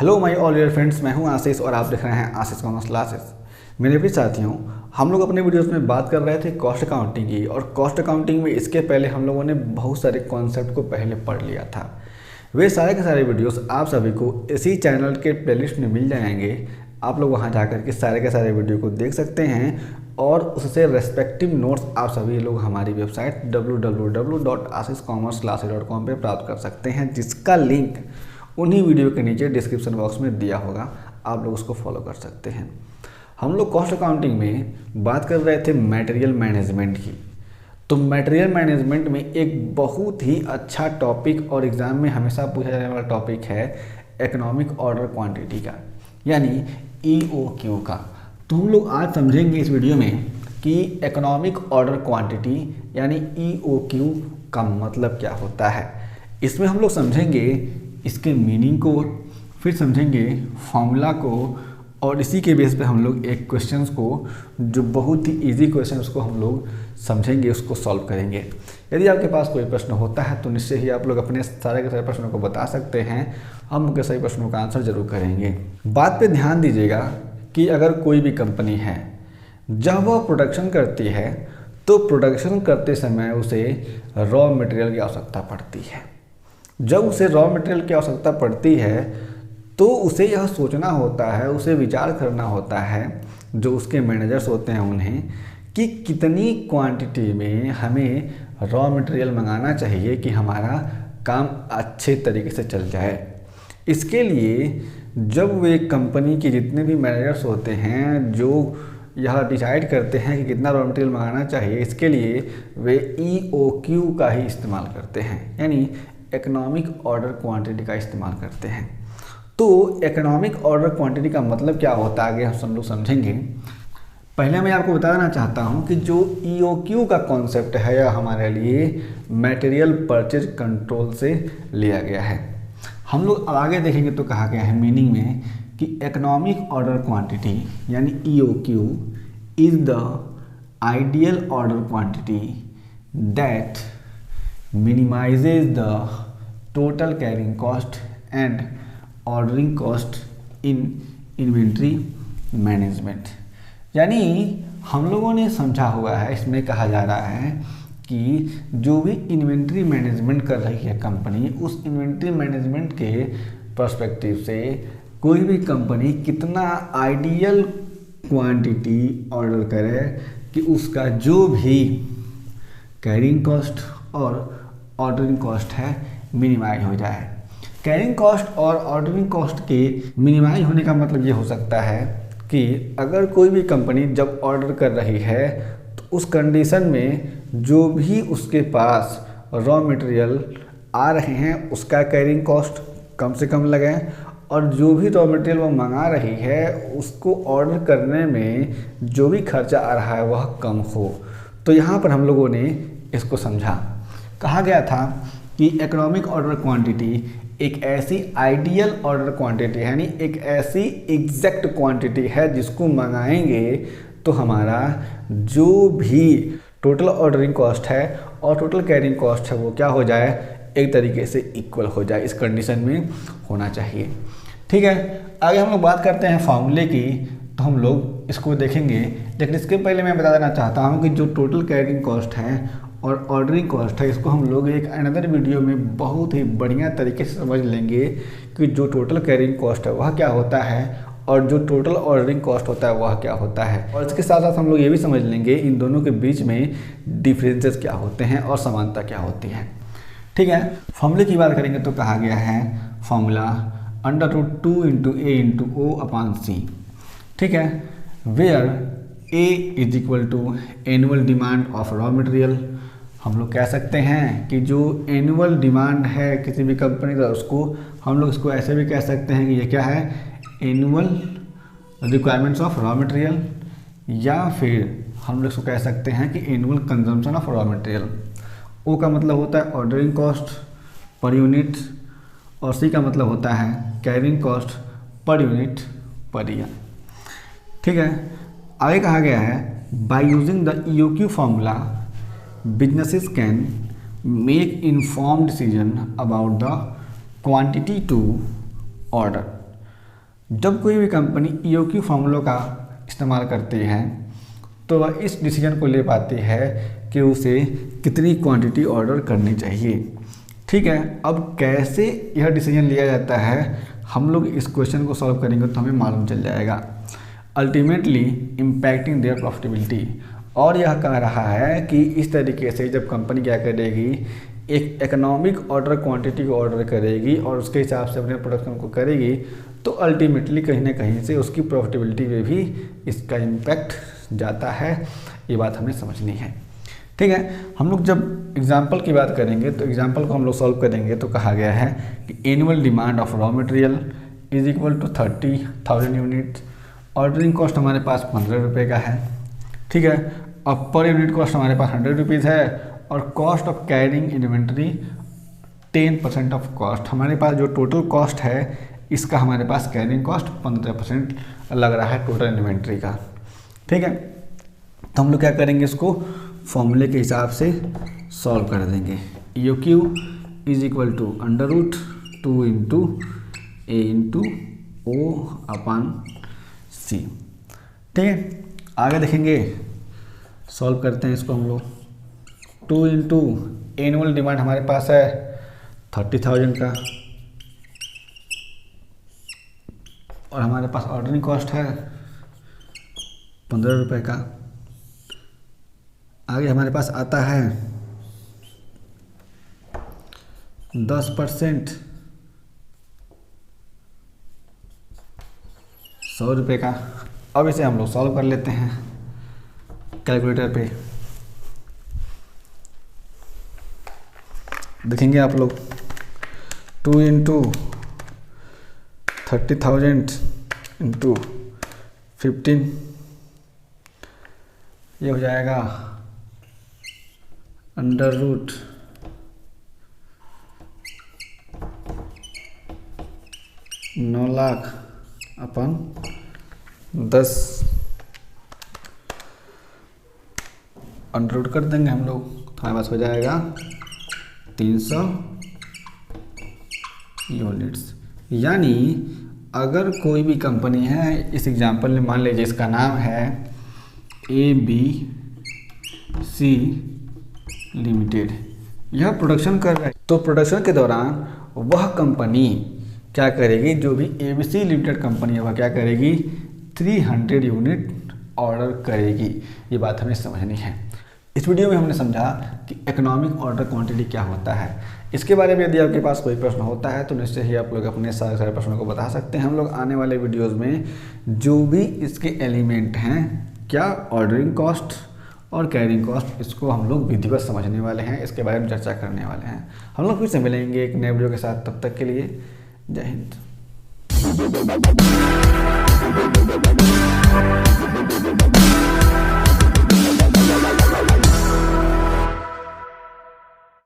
Hello my all dear friends, मैं हूं आशीष और आप देख रहे हैं आशीष कॉमर्स क्लासेस। मेरे प्रिय साथियों, हम लोग अपने वीडियोस में बात कर रहे थे कॉस्ट अकाउंटिंग की, और कॉस्ट अकाउंटिंग में इसके पहले हम लोगों ने बहुत सारे कॉन्सेप्ट को पहले पढ़ लिया था। वे सारे के सारे वीडियोस आप सभी को इसी चैनल के प्लेलिस्ट में मिल जाएंगे। आप लोग वहां जाकर के सारे के सारे वीडियो को देख सकते हैं और उससे रेस्पेक्टिव नोट्स आप सभी लोग हमारी वेबसाइट www.ashishcommerceclasses.com पे प्राप्त कर सकते हैं, जिसका लिंक उन्हीं वीडियो के नीचे डिस्क्रिप्शन बॉक्स में दिया होगा। आप लोग उसको फॉलो कर सकते हैं। हम लोग कॉस्ट अकाउंटिंग में बात कर रहे थे मटेरियल मैनेजमेंट की। तो मटेरियल मैनेजमेंट में एक बहुत ही अच्छा टॉपिक और एग्ज़ाम में हमेशा पूछा जाने वाला टॉपिक है इकोनॉमिक ऑर्डर क्वांटिटी का, यानी EOQ का। तो हम लोग आज समझेंगे इस वीडियो में कि इकोनॉमिक ऑर्डर क्वांटिटी यानी EOQ का मतलब क्या होता है। इसमें हम लोग समझेंगे इसके मीनिंग को, फिर समझेंगे फॉर्मूला को, और इसी के बेस पे हम लोग एक क्वेश्चंस को, जो बहुत ही इजी क्वेश्चन, उसको हम लोग समझेंगे, उसको सॉल्व करेंगे। यदि आपके पास कोई प्रश्न होता है तो निश्चय ही आप लोग अपने सारे के सारे प्रश्नों को बता सकते हैं। हम उनके सही प्रश्नों का आंसर जरूर करेंगे। बात पे ध्यान दीजिएगा कि अगर कोई भी कंपनी है, जब वह प्रोडक्शन करती है तो प्रोडक्शन करते समय उसे रॉ मटेरियल की आवश्यकता पड़ती है। जब उसे रॉ मटेरियल की आवश्यकता पड़ती है तो उसे यह सोचना होता है, उसे विचार करना होता है, जो उसके मैनेजर्स होते हैं उन्हें, कि कितनी क्वांटिटी में हमें रॉ मटेरियल मंगाना चाहिए कि हमारा काम अच्छे तरीके से चल जाए। इसके लिए जब वे कंपनी के जितने भी मैनेजर्स होते हैं जो यह डिसाइड करते हैं कि कितना रॉ मटेरियल मंगाना चाहिए, इसके लिए वे EOQ का ही इस्तेमाल करते हैं, यानी इकोनॉमिक ऑर्डर क्वांटिटी का इस्तेमाल करते हैं। तो इकोनॉमिक ऑर्डर क्वांटिटी का मतलब क्या होता है, आगे हम लोग समझेंगे। पहले मैं आपको बताना चाहता हूं कि जो EOQ का कॉन्सेप्ट है यह हमारे लिए मटेरियल परचेज कंट्रोल से लिया गया है। हम लोग आगे देखेंगे तो कहा गया है मीनिंग में कि इकोनॉमिक ऑर्डर क्वांटिटी यानी EOQ is the ideal order quantity that minimises the total carrying cost and ordering cost in inventory management. यानी हम लोगों ने समझा हुआ है, इसमें कहा जा रहा है कि जो भी इन्वेंट्री मैनेजमेंट कर रही है कंपनी, उस इन्वेंट्री मैनेजमेंट के पर्सपेक्टिव से कोई भी कंपनी कितना आइडियल क्वांटिटी ऑर्डर करे कि उसका जो भी कैरिंग कॉस्ट और ऑर्डरिंग कॉस्ट है मिनिमाइज हो जाए। कैरिंग कॉस्ट और ऑर्डरिंग कॉस्ट के मिनिमाइज होने का मतलब ये हो सकता है कि अगर कोई भी कंपनी जब ऑर्डर कर रही है तो उस कंडीशन में जो भी उसके पास रॉ मटेरियल आ रहे हैं उसका कैरिंग कॉस्ट कम से कम लगे, और जो भी रॉ मटेरियल वो मंगा रही है उसको ऑर्डर करने में जो भी खर्चा आ रहा है वह कम हो। तो यहाँ पर हम लोगों ने इसको समझा। कहा गया था कि इकोनॉमिक ऑर्डर क्वांटिटी एक ऐसी आइडियल ऑर्डर क्वांटिटी है, यानी एक ऐसी एग्जैक्ट क्वांटिटी है जिसको मंगाएंगे तो हमारा जो भी टोटल ऑर्डरिंग कॉस्ट है और टोटल कैरिंग कॉस्ट है वो क्या हो जाए, एक तरीके से इक्वल हो जाए। इस कंडीशन में होना चाहिए। ठीक है, आगे हम लोग बात करते हैं फार्मूले की, तो हम लोग इसको देखेंगे। लेकिन इसके पहले मैं बता देना चाहता हूँ कि जो टोटल कैरिंग कॉस्ट है और ऑर्डरिंग कॉस्ट है, इसको हम लोग एक अनदर वीडियो में बहुत ही बढ़िया तरीके से समझ लेंगे कि जो टोटल कैरिंग कॉस्ट है वह क्या होता है और जो टोटल ऑर्डरिंग कॉस्ट होता है वह क्या होता है। और इसके साथ साथ हम लोग ये भी समझ लेंगे इन दोनों के बीच में डिफरेंसेस क्या होते हैं और समानता क्या होती है। ठीक है, फॉर्मूले की बात करेंगे तो कहा गया है फॉर्मूला √2 × A × O/C। ठीक है, where A is equal to annual demand of raw material. हम लोग कह सकते हैं कि जो एनुअल डिमांड है किसी भी कंपनी का, उसको हम लोग इसको ऐसे भी कह सकते हैं कि ये क्या है, annual requirements of raw material, या फिर हम लोग इसको कह सकते हैं कि annual consumption of raw material. O का मतलब होता है ऑर्डरिंग कॉस्ट पर यूनिट और C का मतलब होता है carrying cost per unit per year. ठीक है, आगे कहा गया है by using the EOQ formula businesses can make informed decision about the quantity to order। जब कोई भी कंपनी EOQ फॉर्मूलों का इस्तेमाल करती है तो वह इस डिसीजन को ले पाती है कि उसे कितनी क्वांटिटी ऑर्डर करनी चाहिए। ठीक है, अब कैसे यह डिसीजन लिया जाता है, हम लोग इस क्वेश्चन को सॉल्व करेंगे तो हमें मालूम चल जाएगा। अल्टीमेटली इम्पैक्टिंग देयर प्रॉफिटेबिलिटी, और यह कह रहा है कि इस तरीके से जब कंपनी क्या करेगी, एक इकोनॉमिक ऑर्डर क्वांटिटी को ऑर्डर करेगी और उसके हिसाब से अपने प्रोडक्शन को करेगी, तो अल्टीमेटली कहीं ना कहीं से उसकी प्रॉफिटेबिलिटी में भी इसका इम्पैक्ट जाता है। ये बात हमें समझनी है। ठीक है, हम लोग जब एग्जाम्पल की बात करेंगे तो एग्जाम्पल को हम लोग सॉल्व करेंगे तो कहा गया है कि annual demand of raw material is equal to 30,000 unit. Ordering cost हमारे पास 15 रुपये का है। ठीक है, अब पर यूनिट कॉस्ट हमारे पास 100 रुपीज़ है और cost of carrying inventory 10% of cost. हमारे पास जो टोटल कॉस्ट है इसका हमारे पास कैरिंग कॉस्ट 15% लग रहा है टोटल इन्वेंट्री का। ठीक है, तो हम लोग क्या करेंगे, इसको फॉर्मूले के हिसाब से सॉल्व कर देंगे। EOQ is equal to √2 into A into O/C। ठीक है, आगे देखेंगे, सॉल्व करते हैं इसको हम लोग। 2 इंटू एनुअल डिमांड हमारे पास है 30,000 का और हमारे पास ऑर्डरिंग कॉस्ट है 15 रुपये का। आगे हमारे पास आता है 10% 100 रुपये का। अब इसे हम लोग सॉल्व कर लेते हैं कैलकुलेटर पे। देखेंगे आप लोग, 2 इंटू 30,000 इंटू 15, ये हो जाएगा √9 लाख अपन 10 अंडर रूट कर देंगे हम लोग, तो हमारे पास हो जाएगा 300 यूनिट्स। यानी अगर कोई भी कंपनी है, इस एग्जांपल में मान लीजिए इसका नाम है ABC लिमिटेड, यह प्रोडक्शन कर रहा है, तो प्रोडक्शन के दौरान वह कंपनी क्या करेगी, जो भी ABC लिमिटेड कंपनी है वह क्या करेगी, 300 यूनिट ऑर्डर करेगी। ये बात हमें समझनी है। इस वीडियो में हमने समझा कि इकोनॉमिक ऑर्डर क्वांटिटी क्या होता है। इसके बारे में यदि आपके पास कोई प्रश्न होता है तो निश्चय ही आप लोग अपने सारे प्रश्नों को बता सकते हैं। हम लोग आने वाले वीडियोस में जो भी इसके एलिमेंट हैं, क्या ऑर्डरिंग कॉस्ट और कैरिंग कॉस्ट, इसको हम लोग विधिवत समझने वाले हैं, इसके बारे में चर्चा करने वाले हैं। हम लोग फिर से मिलेंगे एक नए वीडियो के साथ, तब तक के लिए जय हिंद।